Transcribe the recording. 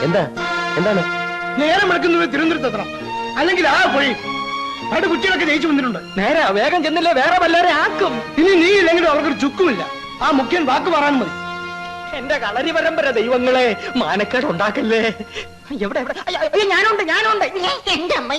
എന്താ എന്താണ്? നേരം എടുക്കുന്നത് തിരുവനന്തപുരത്ത് എത്തണം, അല്ലെങ്കിൽ ആ പോയി അവിടെ കുട്ടികളൊക്കെ ജയിച്ചു വന്നിട്ടുണ്ട്. നേരെ വേഗം ചെന്നില്ലേ വേറെ വല്ലവരെ ആക്കും. ഇനി നീ ഇല്ലെങ്കിലും അവർക്കൊരു ചുക്കുമില്ല. ആ മുഖ്യൻ വാക്ക് പറയാനും മതി. എന്റെ കളരി പരമ്പര ദൈവങ്ങളെ, മാനക്കേട് ഉണ്ടാക്കല്ലേ. എവിടെ എവിടെ? ഞാനുണ്ട്. എന്റെ അമ്മ